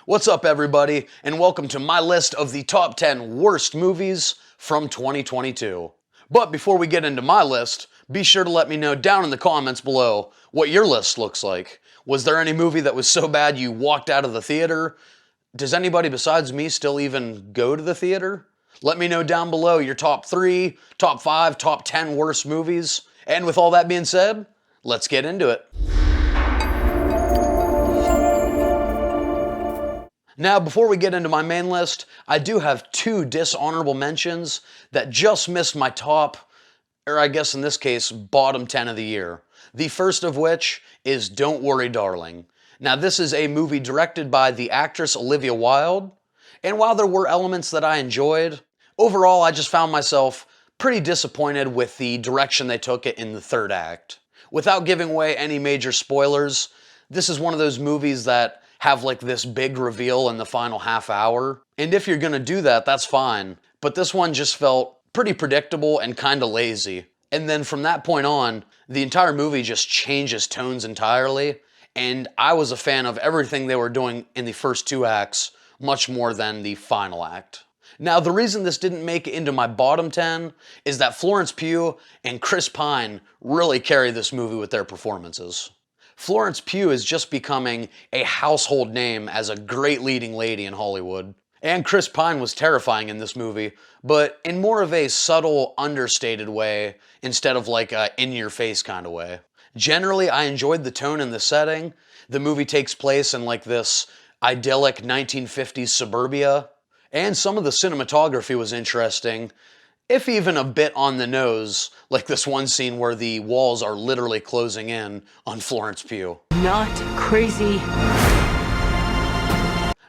What's up, everybody, and welcome to my list of the top 10 worst movies from 2022. But before we get into my list, be sure to let me know down in the comments below what your list looks like. Was there any movie that was so bad you walked out of the theater? Does anybody besides me still even go to the theater? Let me know down below your top 3, top 5, top 10 worst movies. And with all that being said, let's get into it. Now, before we get into my main list, I do have 2 dishonorable mentions that just missed my top, or I guess in this case, bottom 10 of the year. The first of which is Don't Worry, Darling. Now, this is a movie directed by the actress Olivia Wilde, and while there were elements that I enjoyed, overall I just found myself pretty disappointed with the direction they took it in the third act. Without giving away any major spoilers, this is one of those movies that have like this big reveal in the final half hour. And if you're gonna do that, that's fine. But this one just felt pretty predictable and kinda lazy. And then from that point on, the entire movie just changes tones entirely. And I was a fan of everything they were doing in the first 2 acts, much more than the final act. Now, the reason this didn't make it into my bottom 10 is that Florence Pugh and Chris Pine really carry this movie with their performances. Florence Pugh is just becoming a household name as a great leading lady in Hollywood. And Chris Pine was terrifying in this movie, but in more of a subtle, understated way, instead of like a in-your-face kind of way. Generally, I enjoyed the tone and the setting. The movie takes place in like this idyllic 1950s suburbia, and some of the cinematography was interesting, if even a bit on the nose, like this one scene where the walls are literally closing in on Florence Pugh. Not crazy.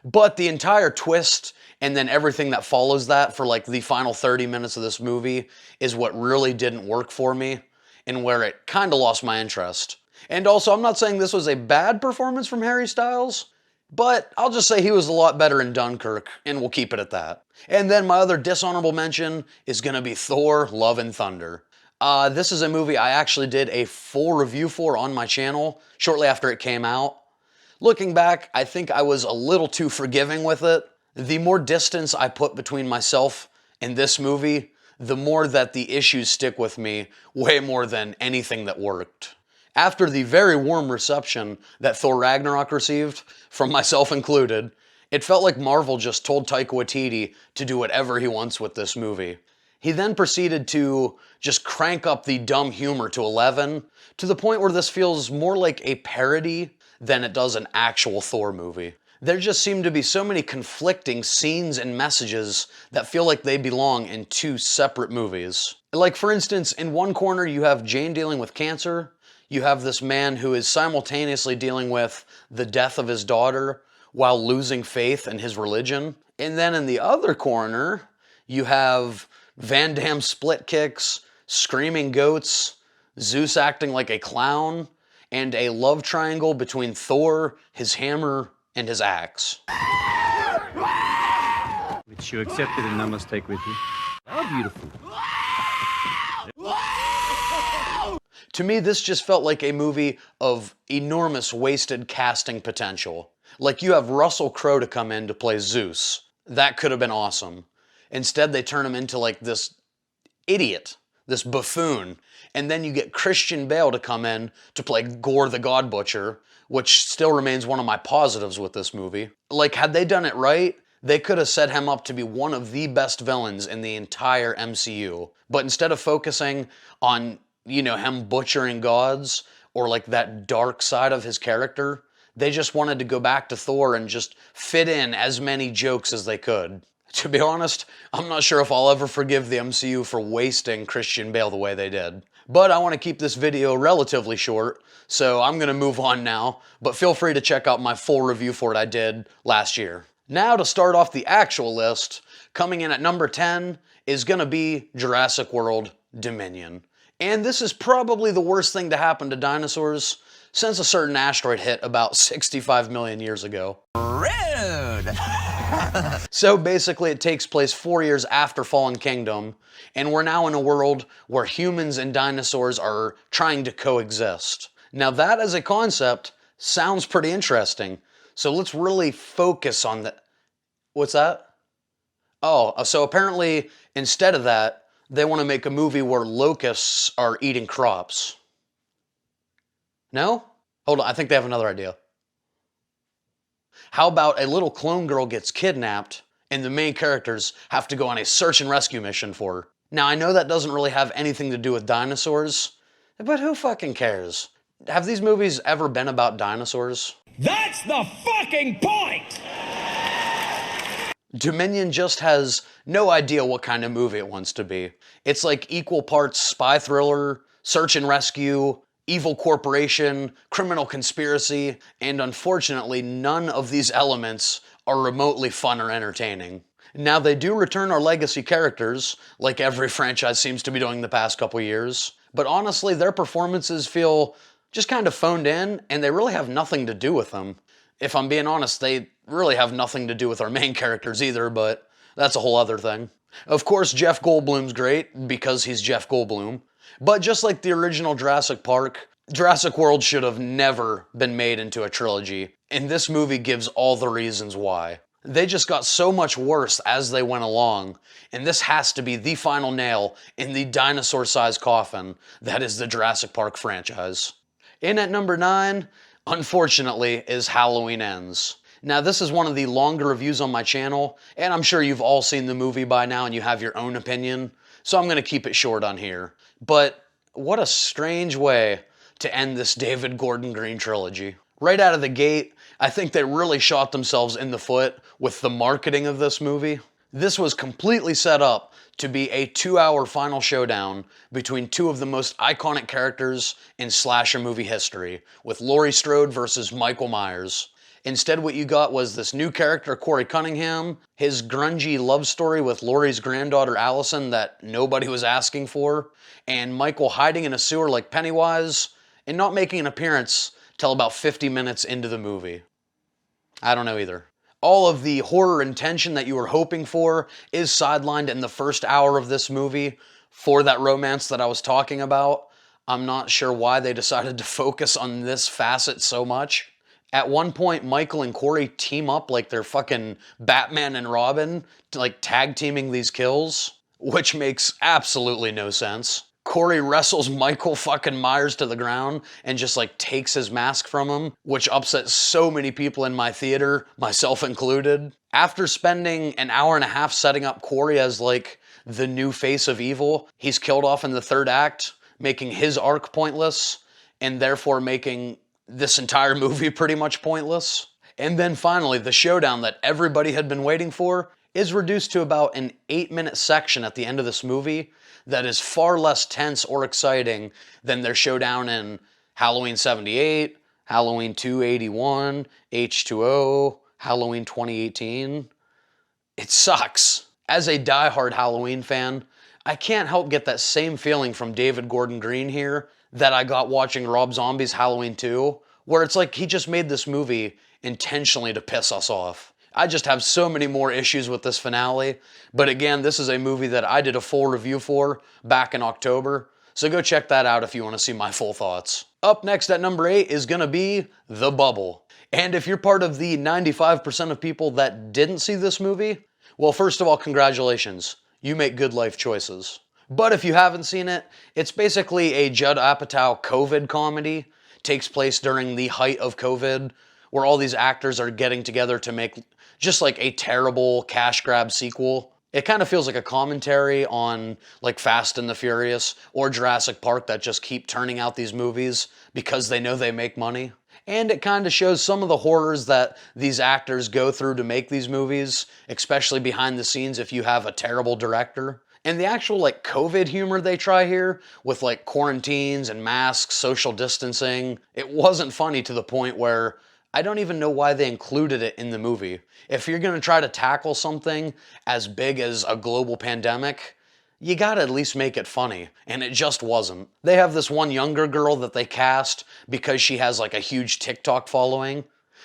But the entire twist and then everything that follows that for like the final 30 minutes of this movie is what really didn't work for me and where it kind of lost my interest. And also, I'm not saying this was a bad performance from Harry Styles, but I'll just say he was a lot better in Dunkirk, and we'll keep it at that. And then my other dishonorable mention is gonna be Thor: Love and Thunder. This is a movie I actually did a full review for on my channel shortly after it came out. Looking back, I think I was a little too forgiving with it. The more distance I put between myself and this movie, the more that the issues stick with me, way more than anything that worked. After the very warm reception that Thor Ragnarok received, from myself included, it felt like Marvel just told Taika Waititi to do whatever he wants with this movie. He then proceeded to just crank up the dumb humor to 11, to the point where this feels more like a parody than it does an actual Thor movie. There just seem to be so many conflicting scenes and messages that feel like they belong in 2 separate movies. Like, for instance, in one corner you have Jane dealing with cancer. You have this man who is simultaneously dealing with the death of his daughter while losing faith in his religion. And then in the other corner, you have Van Damme split kicks, screaming goats, Zeus acting like a clown, and a love triangle between Thor, his hammer, and his axe. Which you accepted and I must take with you. How beautiful. To me, this just felt like a movie of enormous wasted casting potential. Like, you have Russell Crowe to come in to play Zeus. That could have been awesome. Instead, they turn him into like this idiot, this buffoon. And then you get Christian Bale to come in to play Gore the God Butcher, which still remains one of my positives with this movie. Like, had they done it right, they could have set him up to be one of the best villains in the entire MCU. But instead of focusing on, you know, him butchering gods or like that dark side of his character, they just wanted to go back to Thor and just fit in as many jokes as they could. To be honest, I'm not sure if I'll ever forgive the MCU for wasting Christian Bale the way they did. But I want to keep this video relatively short, so I'm going to move on now, but feel free to check out my full review for it I did last year. Now, to start off the actual list, coming in at number 10 is going to be Jurassic World Dominion. And this is probably the worst thing to happen to dinosaurs since a certain asteroid hit about 65 million years ago. Rude! So basically it takes place 4 years after Fallen Kingdom, and we're now in a world where humans and dinosaurs are trying to coexist. Now that as a concept sounds pretty interesting. So let's really focus on the. What's that? Oh, so apparently instead of that, they want to make a movie where locusts are eating crops. No? Hold on, I think they have another idea. How about a little clone girl gets kidnapped and the main characters have to go on a search and rescue mission for her? Now, I know that doesn't really have anything to do with dinosaurs, but who fucking cares? Have these movies ever been about dinosaurs? That's the fucking point! Dominion just has no idea what kind of movie it wants to be. It's like equal parts spy thriller, search and rescue, evil corporation, criminal conspiracy, and unfortunately none of these elements are remotely fun or entertaining. Now they do return our legacy characters, like every franchise seems to be doing the past couple years, but honestly their performances feel just kind of phoned in and they really have nothing to do with them. If I'm being honest, they really have nothing to do with our main characters either, but that's a whole other thing. Of course, Jeff Goldblum's great because he's Jeff Goldblum, but just like the original Jurassic Park, Jurassic World should have never been made into a trilogy, and this movie gives all the reasons why. They just got so much worse as they went along, and this has to be the final nail in the dinosaur-sized coffin that is the Jurassic Park franchise. In at number 9, unfortunately, is Halloween Ends. Now, this is one of the longer reviews on my channel, and I'm sure you've all seen the movie by now and you have your own opinion, so I'm going to keep it short on here. But what a strange way to end this David Gordon Green trilogy. Right out of the gate, I think they really shot themselves in the foot with the marketing of this movie. This was completely set up to be a 2-hour final showdown between two of the most iconic characters in slasher movie history, with Laurie Strode versus Michael Myers. Instead, what you got was this new character, Corey Cunningham, his grungy love story with Laurie's granddaughter Allison that nobody was asking for, and Michael hiding in a sewer like Pennywise, and not making an appearance till about 50 minutes into the movie. I don't know either. All of the horror and tension that you were hoping for is sidelined in the first hour of this movie for that romance that I was talking about. I'm not sure why they decided to focus on this facet so much. At one point, Michael and Corey team up like they're fucking Batman and Robin, like tag teaming these kills, which makes absolutely no sense. Corey wrestles Michael fucking Myers to the ground and just like takes his mask from him, which upsets so many people in my theater, myself included. After spending an hour and a half setting up Corey as like the new face of evil, he's killed off in the third act, making his arc pointless, and therefore making this entire movie pretty much pointless. And then finally, the showdown that everybody had been waiting for is reduced to about an 8-minute section at the end of this movie that is far less tense or exciting than their showdown in Halloween 78, Halloween 281, H2O, Halloween 2018. It sucks. As a diehard Halloween fan, I can't help get that same feeling from David Gordon Green here that I got watching Rob Zombie's Halloween 2, where it's like he just made this movie intentionally to piss us off. I just have so many more issues with this finale, but again, this is a movie that I did a full review for back in October, so go check that out if you want to see my full thoughts. Up next at number 8 is gonna be The Bubble. And if you're part of the 95% of people that didn't see this movie, well, first of all, congratulations. You make good life choices. But if you haven't seen it, it's basically a Judd Apatow COVID comedy. Takes place during the height of COVID, where all these actors are getting together to make just like a terrible cash grab sequel. It kind of feels like a commentary on like Fast and the Furious or Jurassic Park that just keep turning out these movies because they know they make money. And it kind of shows some of the horrors that these actors go through to make these movies, especially behind the scenes if you have a terrible director. And the actual like COVID humor they try here with like quarantines and masks, social distancing, it wasn't funny to the point where I don't even know why they included it in the movie. If you're gonna try to tackle something as big as a global pandemic, you gotta at least make it funny, and it just wasn't. They have this one younger girl that they cast because she has like a huge TikTok following,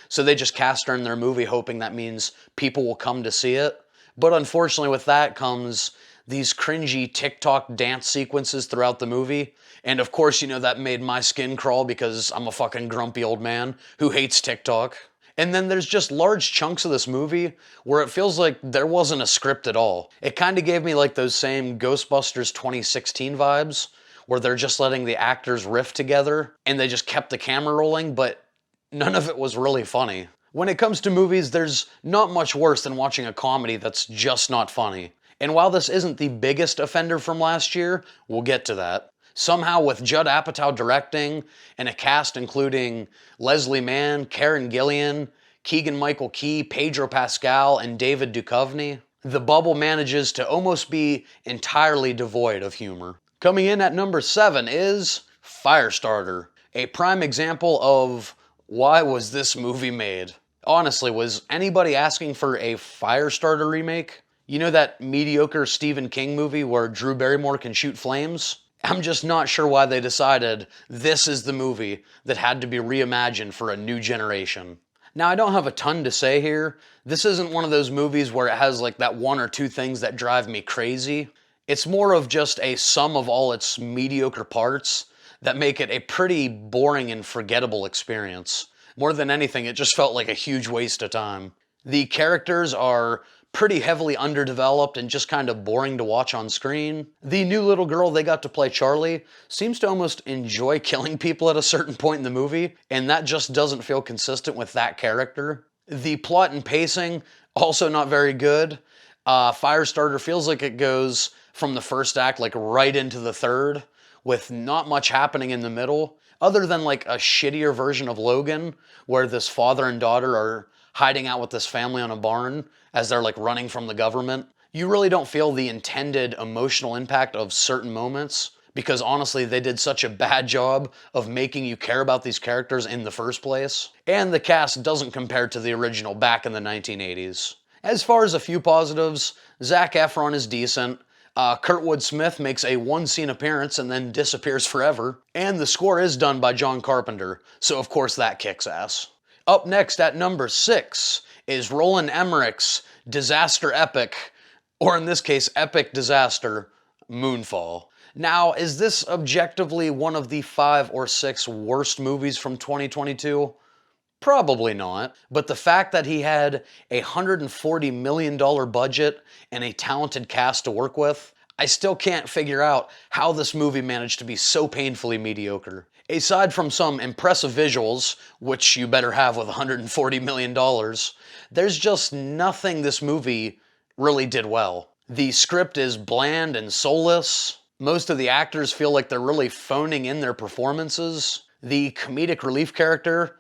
so they just cast her in their movie hoping that means people will come to see it. But unfortunately with that comes these cringy TikTok dance sequences throughout the movie. And of course, you know, that made my skin crawl because I'm a fucking grumpy old man who hates TikTok. And then there's just large chunks of this movie where it feels like there wasn't a script at all. It kind of gave me like those same Ghostbusters 2016 vibes, where they're just letting the actors riff together and they just kept the camera rolling, but none of it was really funny. When it comes to movies, there's not much worse than watching a comedy that's just not funny. And while this isn't the biggest offender from last year, we'll get to that. Somehow with Judd Apatow directing and a cast including Leslie Mann, Karen Gillan, Keegan-Michael Key, Pedro Pascal, and David Duchovny, The Bubble manages to almost be entirely devoid of humor. Coming in at number 7 is Firestarter, a prime example of why was this movie made? Honestly, was anybody asking for a Firestarter remake? You know that mediocre Stephen King movie where Drew Barrymore can shoot flames? I'm just not sure why they decided this is the movie that had to be reimagined for a new generation. Now, I don't have a ton to say here. This isn't one of those movies where it has like that one or two things that drive me crazy. It's more of just a sum of all its mediocre parts that make it a pretty boring and forgettable experience. More than anything, it just felt like a huge waste of time. The characters are pretty heavily underdeveloped and just kind of boring to watch on screen. The new little girl they got to play, Charlie, seems to almost enjoy killing people at a certain point in the movie, and that just doesn't feel consistent with that character. The plot and pacing, also not very good. Firestarter feels like it goes from the first act like right into the third, with not much happening in the middle, other than like a shittier version of Logan, where this father and daughter are hiding out with this family on a barn as they're like running from the government. You really don't feel the intended emotional impact of certain moments, because honestly, they did such a bad job of making you care about these characters in the first place. And the cast doesn't compare to the original back in the 1980s. As far as a few positives, Zac Efron is decent. Kurtwood Smith makes a one-scene appearance and then disappears forever. And the score is done by John Carpenter, so of course that kicks ass. Up next at number 6 is Roland Emmerich's disaster epic, or in this case, epic disaster, Moonfall. Now, is this objectively one of the 5 or 6 worst movies from 2022? Probably not, but the fact that he had a $140 million budget and a talented cast to work with, I still can't figure out how this movie managed to be so painfully mediocre. Aside from some impressive visuals, which you better have with $140 million, there's just nothing this movie really did well. The script is bland and soulless. Most of the actors feel like they're really phoning in their performances. The comedic relief character,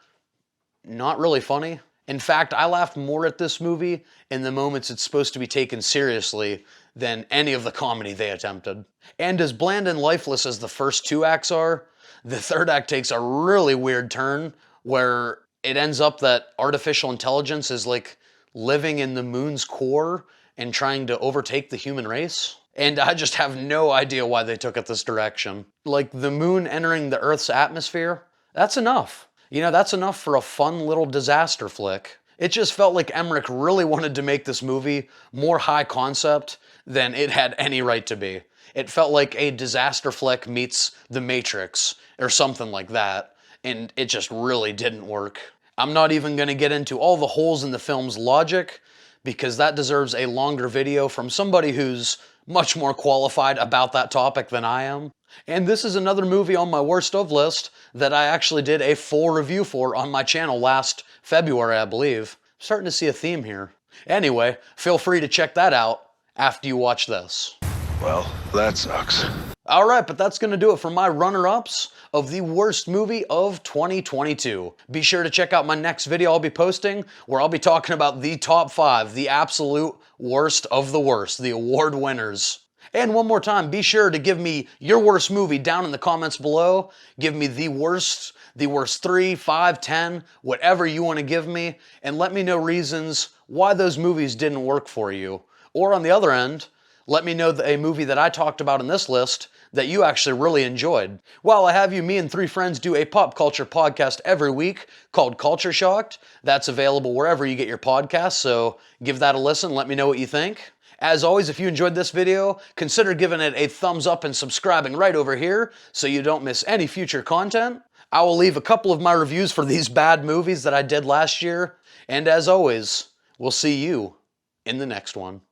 not really funny. In fact, I laughed more at this movie in the moments it's supposed to be taken seriously than any of the comedy they attempted. And as bland and lifeless as the first 2 acts are, the third act takes a really weird turn where it ends up that artificial intelligence is like living in the moon's core and trying to overtake the human race. And I just have no idea why they took it this direction. Like, the moon entering the Earth's atmosphere, that's enough. You know, that's enough for a fun little disaster flick. It just felt like Emmerich really wanted to make this movie more high concept than it had any right to be. It felt like a disaster flick meets The Matrix or something like that, and it just really didn't work. I'm not even going to get into all the holes in the film's logic, because that deserves a longer video from somebody who's much more qualified about that topic than I am. And this is another movie on my worst of list that I actually did a full review for on my channel last February, I believe. I'm starting to see a theme here. Anyway, feel free to check that out after you watch this. Well, that sucks. Alright, but that's going to do it for my runner-ups of the worst movie of 2022. Be sure to check out my next video I'll be posting, where I'll be talking about the top 5, the absolute worst of the worst, the award winners. And one more time, be sure to give me your worst movie down in the comments below. Give me the worst 3, 5, 10, whatever you want to give me, and let me know reasons why those movies didn't work for you. Or on the other end, let me know a movie that I talked about in this list that you actually really enjoyed. While I have you, me and 3 friends do a pop culture podcast every week called Culture Shocked. That's available wherever you get your podcasts, so give that a listen. Let me know what you think. As always, if you enjoyed this video, consider giving it a thumbs up and subscribing right over here so you don't miss any future content. I will leave a couple of my reviews for these bad movies that I did last year And as always, we'll see you in the next one.